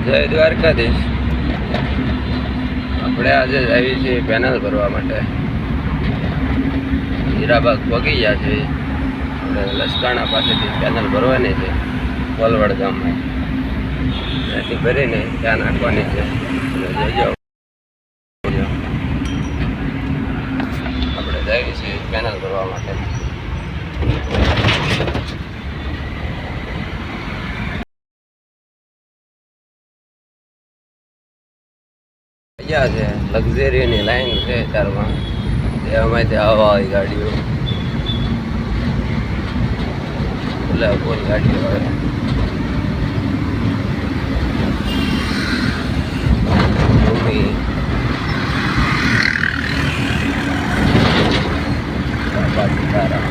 જય દ્વારકાધીશ. આપણે આજે આવી છીએ પેનલ ભરવા માટે. હીરાબાગ પગી ગયા છે. આપણે લસકાણા પાસેથી પેનલ ભરવાની છે કોલવડ ગામમાં. ત્યાંથી ભરીને ત્યાં નાખવાની છે. જઈ જાઓ. આપણે જઈએ છીએ પેનલ ભરવા માટે. છે લક્ઝરીની લાઈન છે તારમાં એમાંથી આવવા આવી ગાડીઓ ફૂલ ગાડીઓ આવે. ભૂમિ તારા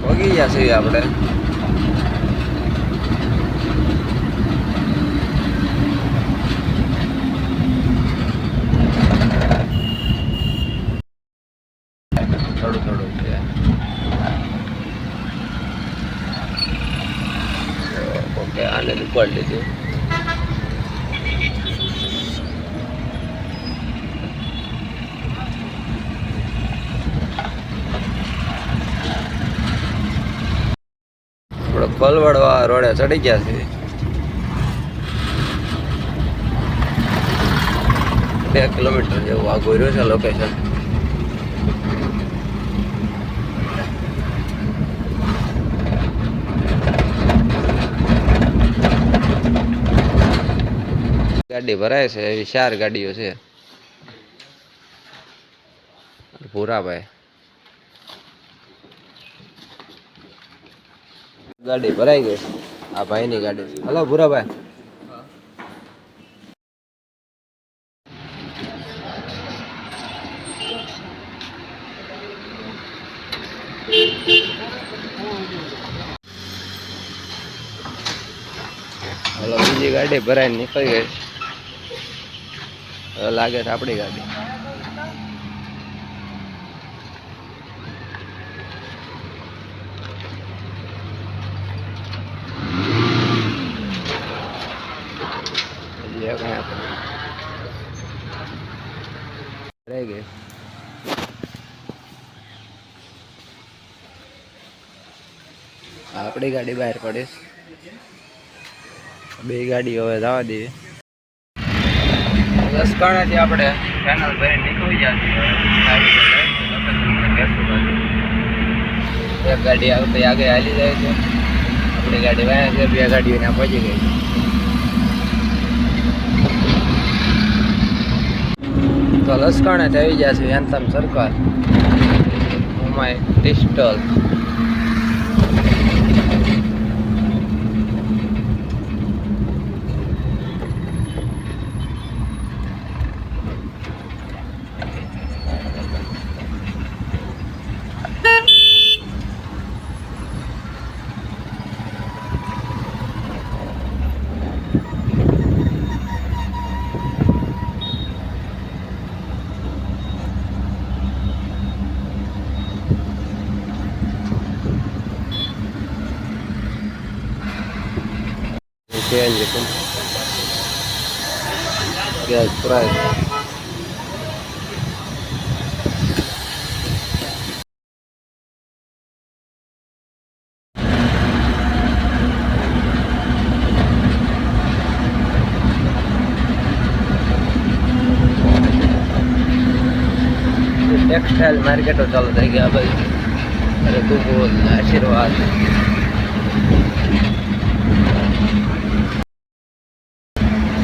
પગી ગયા છીએ આપણે. થોડું થોડું છે. ઓકે, આને ઉપાડ લીધું. કોલવડવા રોડે ચડી ગયા છે. 2 કિલોમીટર જેવું આગળ રહ્યું છે લોકેશન. ગાડી ભરાય છે એવી 4 ગાડીઓ છે. ભૂરાભાઈ ગાડી ભરાઈ ગઈ. આ ભાઈની ગાડી. હલો ભૂરાભાઈ. હલો, બીજી ગાડી ભરાઈને નીકળી ગઈ. હવે લાગે છે આપણી ગાડી. રહી ગઈ. આપણી ગાડી બહાર પડીશ. 2 ગાડીઓ હવે જવા દઈએ. લસકાણાથી આપણે પેનલ ભરી નીકળી જતી. એક ગાડી આગળ હાલી જાય છે. આપણી ગાડી વાયા છે. 2 ગાડીઓ ત્યાં પહોંચી ગઈ છે. તો લસકાણા આવી ગયા છે એન્થમ સરકાર ઉમાય ડિસ્ટલ. Change itu gas price. Textile market चालू થઈ ગયા ભાઈ. અરે તું બોલ આશીર્વાદ.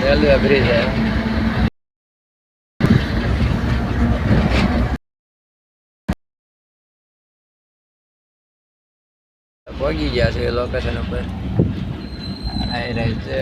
રેલવે બ્રિજ है. પહોંચી ગયા છે લોકેશન ઉપર. આવી રહી છે.